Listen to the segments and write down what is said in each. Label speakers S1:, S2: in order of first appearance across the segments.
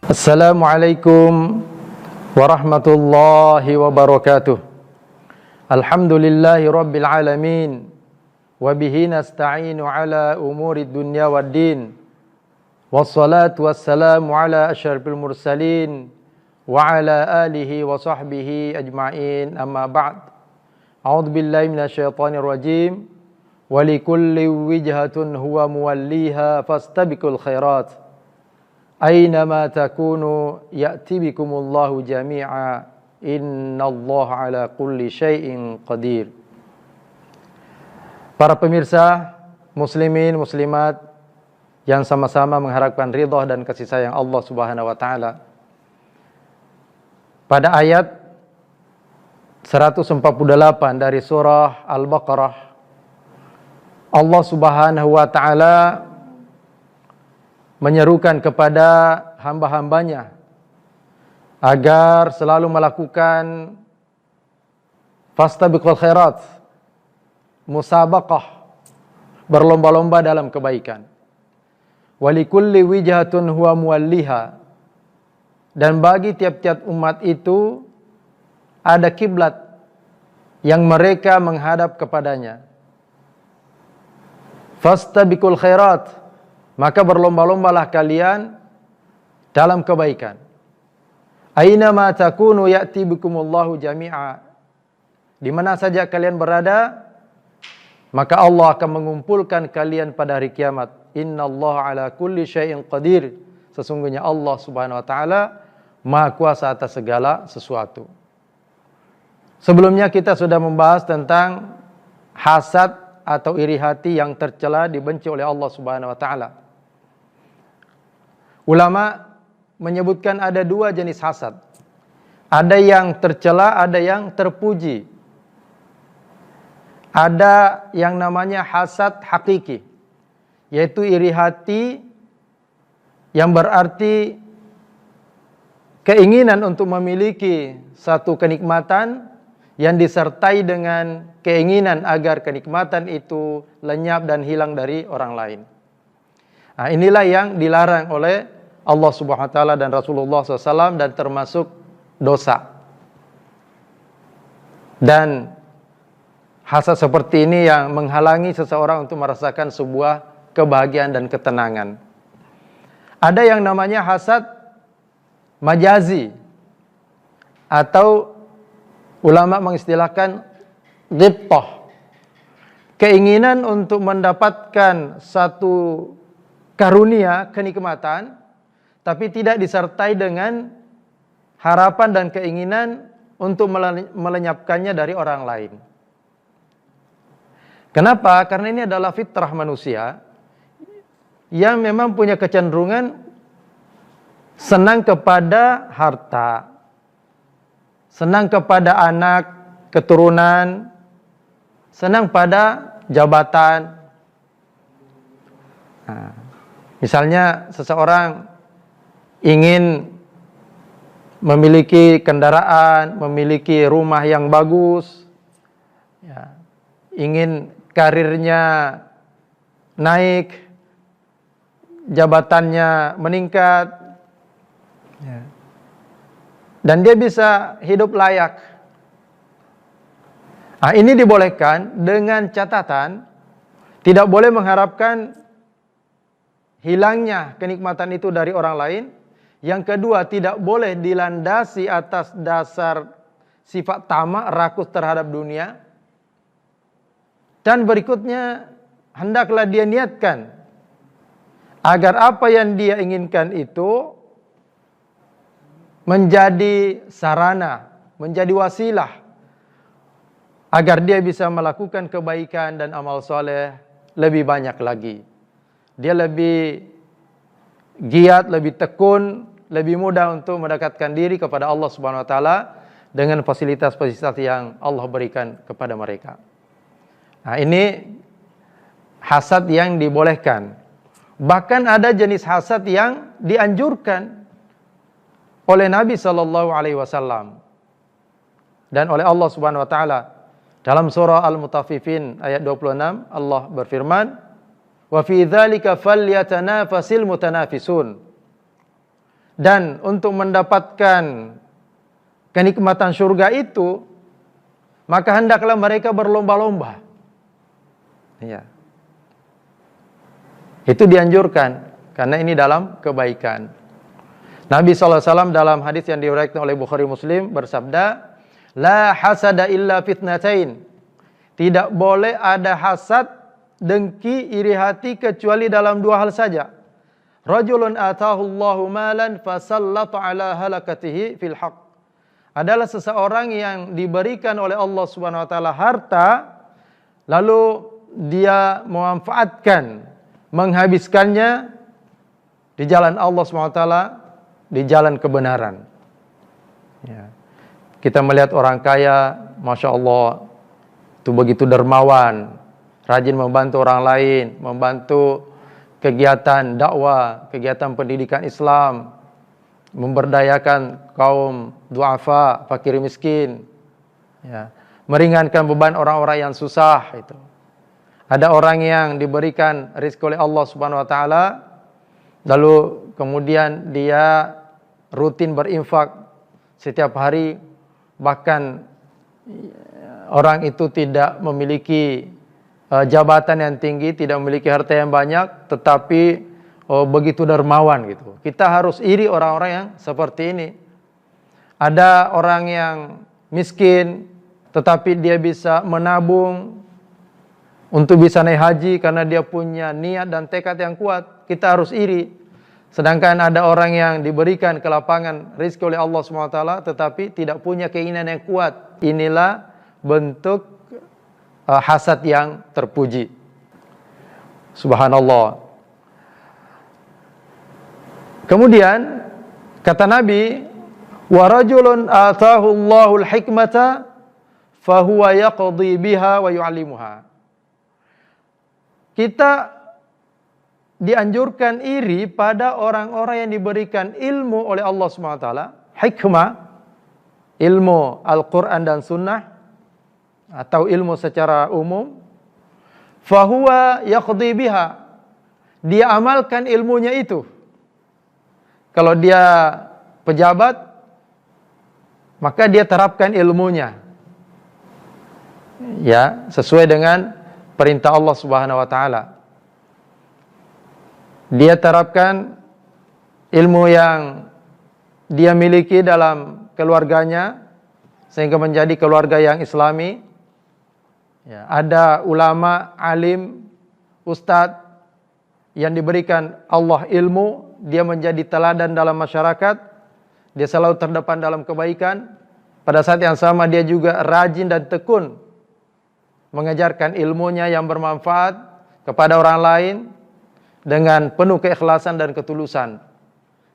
S1: Assalamualaikum warahmatullahi wabarakatuh. Alhamdulillahi rabbil alamin. Wabihi nasta'inu ala umuri dunya waddin. Wassalatu wassalamu ala asyrafil mursalin wa ala alihi wa sahbihi ajma'in, amma ba'd. A'udzu billahi minasyaitonir rajim. Walikulli wijhatun huwa muwalliha fastabiqul khairat. Aynama takunu ya'ti bikumullahu jami'a. Innallaha ala kulli syai'in qadir. Para pemirsa, muslimin, muslimat yang sama-sama mengharapkan ridha dan kasih sayang Allah Subhanahu wa taala. Pada ayat 148 dari surah Al-Baqarah, Allah Subhanahu wa taala menyerukan kepada hamba-hambanya agar selalu melakukan fastabiqul khairat, musabaqah, berlomba-lomba dalam kebaikan. Walikulli wijhatun huwa muwalliha, dan bagi tiap-tiap umat itu ada kiblat yang mereka menghadap kepadanya. Fastabiqul khairat, maka berlomba-lombalah kalian dalam kebaikan. Aina ma takunu ya'ti bikumullahu jami'a. Di mana saja kalian berada, maka Allah akan mengumpulkan kalian pada hari kiamat. Innallaha ala kulli syai'in qadir. Sesungguhnya Allah Subhanahu wa taala Maha Kuasa atas segala sesuatu. Sebelumnya kita sudah membahas tentang hasad atau iri hati yang tercela, dibenci oleh Allah Subhanahu wa taala. Ulama menyebutkan ada dua jenis hasad. Ada yang tercela, ada yang terpuji. Ada yang namanya hasad hakiki, yaitu iri hati yang berarti keinginan untuk memiliki satu kenikmatan yang disertai dengan keinginan agar kenikmatan itu lenyap dan hilang dari orang lain. Nah, inilah yang dilarang oleh Allah Subhanahu wa taala dan Rasulullah SAW, dan termasuk dosa. Dan hasad seperti ini yang menghalangi seseorang untuk merasakan sebuah kebahagiaan dan ketenangan. Ada yang namanya hasad majazi, atau ulama mengistilahkan ghibtah. Keinginan untuk mendapatkan satu karunia, kenikmatan, tapi tidak disertai dengan harapan dan keinginan untuk melenyapkannya dari orang lain. Kenapa? Karena ini adalah fitrah manusia yang memang punya kecenderungan senang kepada harta, senang kepada anak, keturunan, senang pada jabatan. Nah, misalnya seseorang ingin memiliki kendaraan, memiliki rumah yang bagus, ya, ingin karirnya naik, jabatannya meningkat, ya, dan dia bisa hidup layak. Nah, ini dibolehkan dengan catatan tidak boleh mengharapkan hilangnya kenikmatan itu dari orang lain. Yang kedua, tidak boleh dilandasi atas dasar sifat tamak, rakus terhadap dunia. Dan berikutnya, hendaklah dia niatkan agar apa yang dia inginkan itu menjadi sarana, menjadi wasilah agar dia bisa melakukan kebaikan dan amal soleh lebih banyak lagi. Dia lebih giat, lebih tekun, lebih mudah untuk mendekatkan diri kepada Allah Subhanahu wa taala dengan fasilitas-fasilitas yang Allah berikan kepada mereka. Nah, ini hasad yang dibolehkan. Bahkan ada jenis hasad yang dianjurkan oleh Nabi sallallahu alaihi wasallam dan oleh Allah Subhanahu wa taala. Dalam surah Al-Mutaffifin ayat 26, Allah berfirman, "Wa fi dzalika falyatanafasil mutanafisun." dan untuk mendapatkan kenikmatan surga itu, maka hendaklah mereka berlomba-lomba. Ya. Itu dianjurkan, karena ini dalam kebaikan. Nabi SAW dalam hadis yang diriwayatkan oleh Bukhari Muslim bersabda, La hasada illa fitnatain. Tidak boleh ada hasad, dengki, iri hati kecuali dalam dua hal saja. Rajulun atahu Allahu malan fasallata ala halakatihi fil haqq. Adalah seseorang yang diberikan oleh Allah Subhanahu wa taala harta, lalu dia memanfaatkan, menghabiskannya di jalan Allah Subhanahu wa taala, di jalan kebenaran. Ya. Kita melihat orang kaya, Masya Allah, itu begitu dermawan, rajin membantu orang lain, membantu kegiatan dakwah, kegiatan pendidikan Islam, memberdayakan kaum duafa, fakir miskin, ya, meringankan beban orang-orang yang susah. Itu. Ada orang yang diberikan rezeki oleh Allah Subhanahu wa taala, lalu kemudian dia rutin berinfak setiap hari, bahkan orang itu tidak memiliki jabatan yang tinggi, tidak memiliki harta yang banyak, tetapi begitu dermawan gitu. Kita harus iri orang-orang yang seperti ini. Ada orang yang miskin, tetapi dia bisa menabung untuk bisa naik haji karena dia punya niat dan tekad yang kuat. Kita harus iri. Sedangkan ada orang yang diberikan kelapangan rezeki oleh Allah SWT, tetapi tidak punya keinginan yang kuat. Inilah bentuk hasad yang terpuji. Subhanallah. Kemudian kata Nabi, wa rajulun atahu Allahul hikmata fahuwa yaqdi biha wa yu'allimuha. Kita dianjurkan iri pada orang-orang yang diberikan ilmu oleh Allah SWT, hikmah, ilmu Al-Quran dan Sunnah, atau ilmu secara umum, fahuwa yaqdi biha, dia amalkan ilmunya itu. Kalau dia pejabat, maka dia terapkan ilmunya, ya, sesuai dengan perintah Allah Subhanahu wa taala. Dia terapkan ilmu yang dia miliki dalam keluarganya sehingga menjadi keluarga yang Islami. Ya, ada ulama, alim, ustadz yang diberikan Allah ilmu, dia menjadi teladan dalam masyarakat, dia selalu terdepan dalam kebaikan. Pada saat yang sama dia juga rajin dan tekun mengajarkan ilmunya yang bermanfaat kepada orang lain dengan penuh keikhlasan dan ketulusan.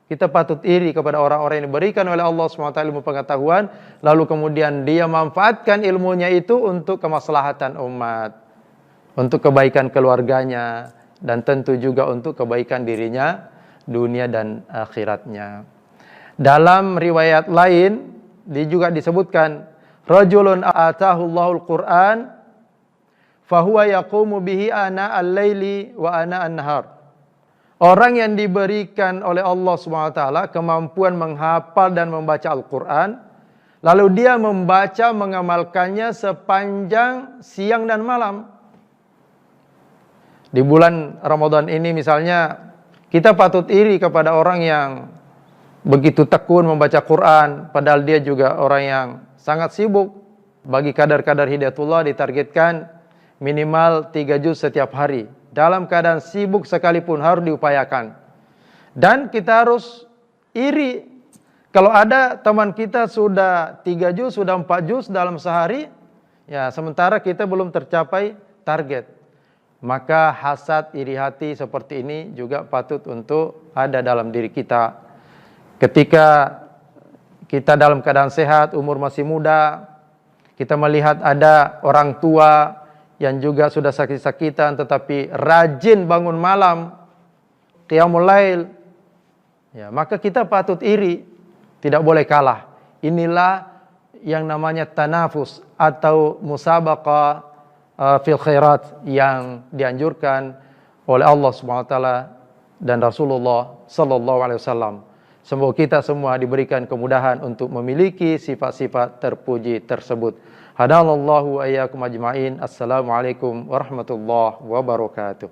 S1: Kita patut iri kepada orang-orang yang diberikan oleh Allah SWT ilmu pengetahuan, lalu kemudian dia manfaatkan ilmunya itu untuk kemaslahatan umat, untuk kebaikan keluarganya, dan tentu juga untuk kebaikan dirinya, dunia dan akhiratnya. Dalam riwayat lain, dia juga disebutkan, rajulun atahu Allahul Qur'an fahuwa yaqumu bihi ana al-laili wa ana an-nahar. Orang yang diberikan oleh Allah SWT kemampuan menghafal dan membaca Al-Quran, lalu dia membaca, mengamalkannya sepanjang siang dan malam. Di bulan Ramadan ini misalnya, kita patut iri kepada orang yang begitu tekun membaca Quran, padahal dia juga orang yang sangat sibuk. Bagi kadar-kadar hidayatullah ditargetkan minimal 3 juz setiap hari. Dalam keadaan sibuk sekalipun harus diupayakan. Dan kita harus iri kalau ada teman kita sudah 3 juz, sudah 4 juz dalam sehari, ya, sementara kita belum tercapai target. Maka hasad, iri hati seperti ini juga patut untuk ada dalam diri kita. Ketika kita dalam keadaan sehat, umur masih muda, kita melihat ada orang tua yang juga sudah sakit-sakitan tetapi rajin bangun malam, qiyamul lail, ya, maka kita patut iri, tidak boleh kalah. Inilah yang namanya tanafus atau musabaqah fil khairat yang dianjurkan oleh Allah Subhanahu wa taala dan Rasulullah sallallahu alaihi wasallam. Semoga kita semua diberikan kemudahan untuk memiliki sifat-sifat terpuji tersebut. Hadanallahu ayyakum ajma'in. Assalamualaikum warahmatullahi wabarakatuh.